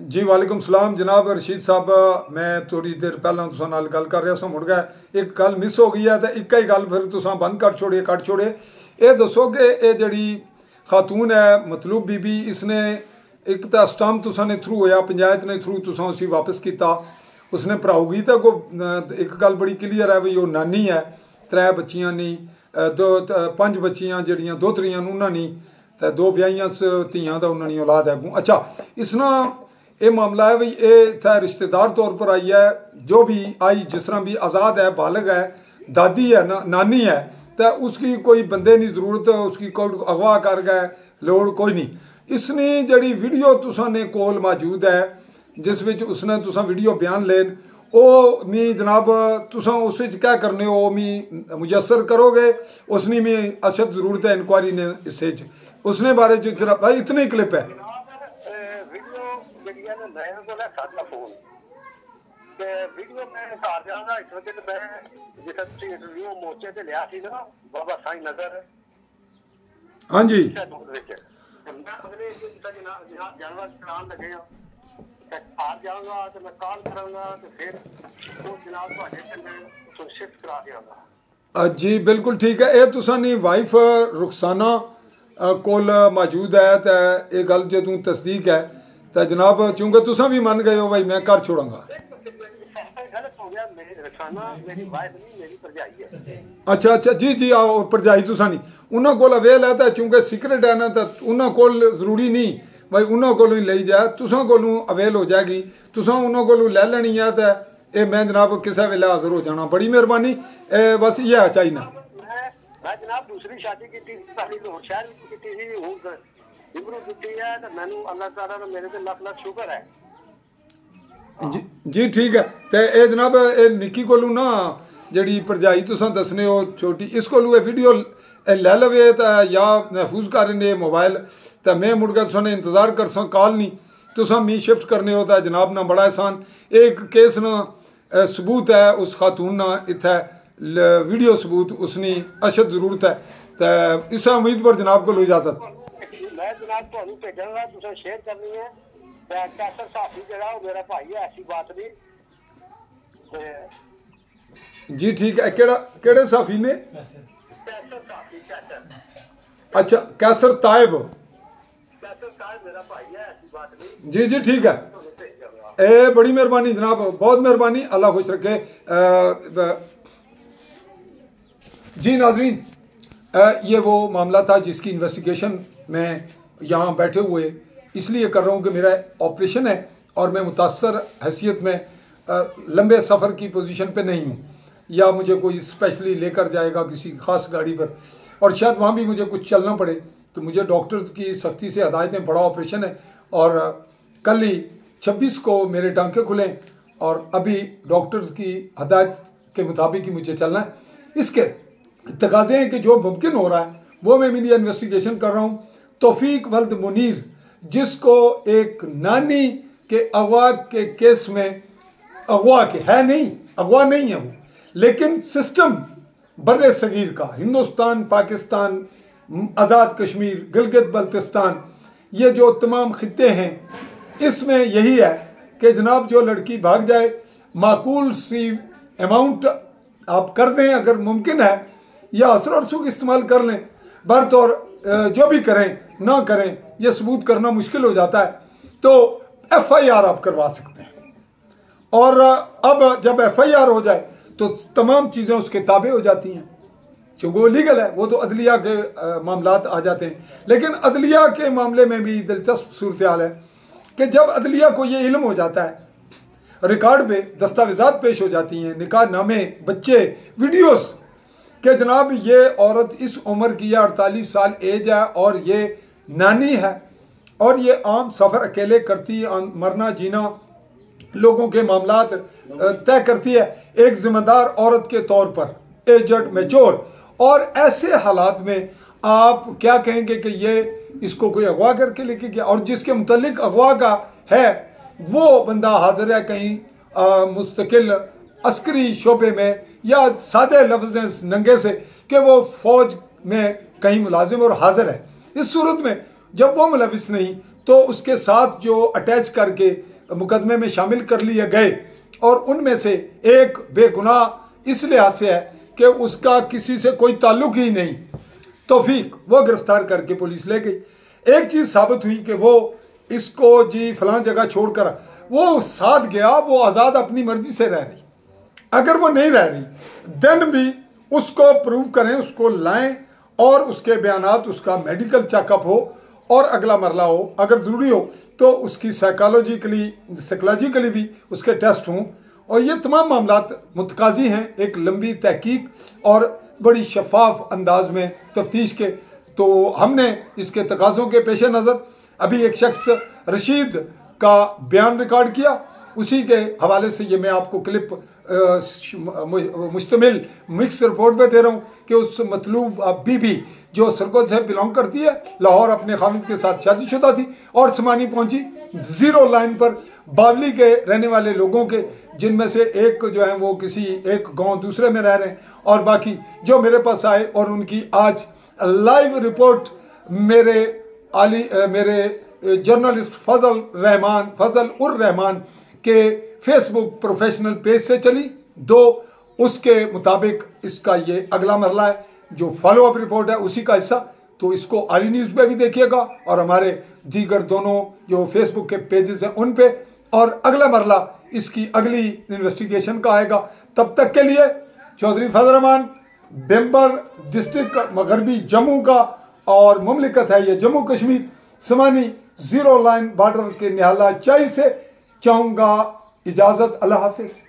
जी वालेकुम सलाम जनाब रशीद साहब। मैं थोड़ी देर पहला तुसां नाल गल कर रहा सा, मुड़ गया एक गल मिस हो गई है तो एक ही गल फिर तुसां बंद कर छोड़े कट छोड़े। ये दसो कि ये जड़ी खातून है मतलूब बीबी, इसने एक तो स्टाम्प तुसां ने थ्रू होया, पंचायत ने थ्रू तुसां उसी वापस किया, उसने भराऊगी तो एक गल बड़ी क्लीयर है भी वो नानी है, 3 बच्चियां नहीं, 5 बच्चियां जड़ियां दोहतरियां उन्होंने नहीं, तो 2 ब्याहियां धियां तो उन्होंने औलाद है अगू। अच्छा इसना ये मामला है भाई, ये इतना रिश्तेदार तौर पर आई है, जो भी आई जिस तरह भी आज़ाद है, बालग है, दादी है ना नानी है, तो उसकी कोई बंदे नहीं जरूरत, उसकी कोई अगवा कर गए लोड़ कोई नहीं। इसने जड़ी वीडियो तुसा ने कोल मौजूद है जिस विच उसने तुसा वीडियो बयान लेन, ओ मी जनाब तुसा उस क्या करने हो मी मुयसर करोगे, उसने मी अशद जरूरत है इंक्वायरी ने इसे उसने बारे जरा भाई इतने ही क्लिप है। वीडियो मैं घर जाऊंगा इस वक्त मैं जिस इंटरव्यू मोर्चे से लिया थी ना बाबा साईं नगर। हाँ जी मैं अगले जानवर चलान लगे घर जाऊंगा तो मैं कॉल करूंगा तो फिर तो जनाब मैं शिफ्ट करा देंगा। जी बिल्कुल ठीक है। ये तुसा नी वाइफ रुखसाना कोल मौजूद है, तो ये गल जो तू तस्दीक है तो जनाब चूंकि तुसा भी मन गए हो भाई मैं घर छोड़ूंगा। अच्छा अच्छा जी जी आओ भरजाई तुसा नहीं उन्होंने कोल अवेल है, तो चूंकि सीक्रेट है ना तो उन्होंने कोल जरूरी नहीं भाई उन्होंने कोलों ही ली जाए, तुसा कोलों अवेल हो जाएगी, तुसा उन्होंने कोलों ले लेनी है, तो ये मैं जनाब किसी वेले हाजिर हो जाना। बड़ी मेहरबानी, बस ये है चाहिए। मैं जनाब दूसरी शादी की थी, पहली लाहौर शहर में की थी, हुन इब्रू की है, तो मैनू अल्लाह ताला ने मेरे पे लाख लाख शुक्र है। जी ठीक है। तो ये जनाब ये निक्की कोलू ना जड़ी भरजाई तुसा दसने हो छोटी, इस कोलू ये वीडियो ले लवे तो या महफूज करें मोबाइल, तो मैं मुड़ के तुसा इंतजार कर सा कॉल नहीं तुसा मी शिफ्ट करने हो तो जनाब ना बड़ा एहसान। एक केस ना सबूत है उस खातून ना इत्थे वीडियो सबूत उसनी अशद जरूरत है, तो इस उम्मीद पर जनाब को इजाजत। मैं जनाब तुहानू भेजांगा, तुसा शेयर करनी है। कैसर साफी जरा मेरा भाई है, ऐसी बात नहीं। जी ठीक है। केड़े साफी ने? कैसर साफी कैसर। अच्छा कैसर ताइब। कैसर ताइब मेरा भाई है, ऐसी बात नहीं। जी जी ठीक है। ए बड़ी मेहरबानी जनाब, बहुत मेहरबानी, अल्लाह खुश रखे। जी नाजरीन, ये वो मामला था जिसकी इन्वेस्टिगेशन मैं यहाँ बैठे हुए इसलिए कर रहा हूँ कि मेरा ऑपरेशन है और मैं मुतासर हैसियत में लंबे सफ़र की पोजीशन पे नहीं हूँ, या मुझे कोई स्पेशली लेकर जाएगा किसी ख़ास गाड़ी पर और शायद वहाँ भी मुझे कुछ चलना पड़े, तो मुझे डॉक्टर्स की सख्ती से हदायतें, बड़ा ऑपरेशन है और कल ही 26 को मेरे टांके खुलें और अभी डॉक्टर्स की हदायत के मुताबिक ही मुझे चलना है। इसके तकाज़े हैं कि जो मुमकिन हो रहा है वो मैं मीडिया इन्वेस्टिगेशन कर रहा हूँ। तौफीक वल्द मुनीर जिसको एक नानी के अगवा के केस में, अगवा के है नहीं, अगवा नहीं है वो, लेकिन सिस्टम बर्रे सगीर का, हिंदुस्तान, पाकिस्तान, आज़ाद कश्मीर, गिलगित बल्तिस्तान, ये जो तमाम खित्ते हैं इसमें यही है कि जनाब जो लड़की भाग जाए माकूल सी अमाउंट आप कर दें अगर मुमकिन है, या असर और सुख इस्तेमाल कर लें, बर्त और जो भी करें ना करें ये सबूत करना मुश्किल हो जाता है, तो FIR आप करवा सकते हैं। और अब जब FIR हो जाए तो तमाम चीज़ें उसके ताबे हो जाती हैं, क्योंकि वो लीगल है, वो तो अदलिया के मामलात आ जाते हैं। लेकिन अदलिया के मामले में भी दिलचस्प सूरत हाल है कि जब अदलिया को ये इल्म हो जाता है, रिकॉर्ड पे दस्तावेजात पेश हो जाती हैं, निकाह नामे, बच्चे, वीडियोस कि जनाब ये औरत इस उम्र की है, 48 साल एज है और ये नानी है और ये आम सफ़र अकेले करती है, मरना जीना लोगों के मामलात तय करती है एक जिम्मेदार औरत के तौर पर, एजड मैच्योर, और ऐसे हालात में आप क्या कहेंगे कि ये इसको कोई अगवा करके लेके गया और जिसके मुतल्लिक अगवा का है वो बंदा हाजिर है कहीं मुस्तकिल अस्करी शोबे में, या सादे लफ्ज़ नंगे से कि वो फौज में कहीं मुलाजिम और हाजिर है। इस सूरत में जब वो मुलविस नहीं तो उसके साथ जो अटैच करके मुकदमे में शामिल कर लिए गए, और उनमें से एक बेगुनाह इस लिहाज से है कि उसका किसी से कोई ताल्लुक ही नहीं, तौफीक, वो गिरफ्तार करके पुलिस ले गई। एक चीज़ साबित हुई कि वो इसको जी फलां जगह छोड़कर वो साथ गया, वो आज़ाद अपनी मर्जी से रह रही। अगर वो नहीं रह रही देन भी उसको प्रूव करें, उसको लाएं और उसके बयानात, उसका मेडिकल चेकअप हो और अगला मरला हो, अगर ज़रूरी हो तो उसकी साइकोलॉजिकली भी उसके टेस्ट हों। और ये तमाम मामलात मुतकाज़ी हैं एक लंबी तहकीक और बड़ी शफाफ अंदाज में तफ्तीश के। तो हमने इसके तकाज़ों के पेश नज़र अभी एक शख्स रशीद का बयान रिकॉर्ड किया, उसी के हवाले से ये मैं आपको क्लिप मुश्तमिल मिक्स रिपोर्ट में दे रहा हूँ कि उस मतलूब बीबी जो सरगोज से बिलोंग करती है, लाहौर अपने खामिद के साथ शादीशुदा थी और समानी पहुंची 0 लाइन पर बावली के रहने वाले लोगों के, जिनमें से एक जो है वो किसी एक गांव दूसरे में रह रहे हैं, और बाकी जो मेरे पास आए और उनकी आज लाइव रिपोर्ट मेरे जर्नलिस्ट फजल उर रहमान के फेसबुक प्रोफेशनल पेज से चली। उसके मुताबिक इसका ये अगला मरला है, जो फॉलो अप रिपोर्ट है उसी का हिस्सा। तो इसको आली न्यूज़ पे भी देखिएगा और हमारे दीगर दोनों जो फेसबुक के पेजेस हैं उन पे, और अगला मरला इसकी अगली इन्वेस्टिगेशन का आएगा। तब तक के लिए चौधरी फजल रहमान, बेम्बर डिस्ट्रिक्ट मगरबी जम्मू का, और मुमलिकत है ये जम्मू कश्मीर, समानी 0 लाइन बॉर्डर के निहाला चाई से चाहूँगा इजाज़त। अल्लाह हाफिज़।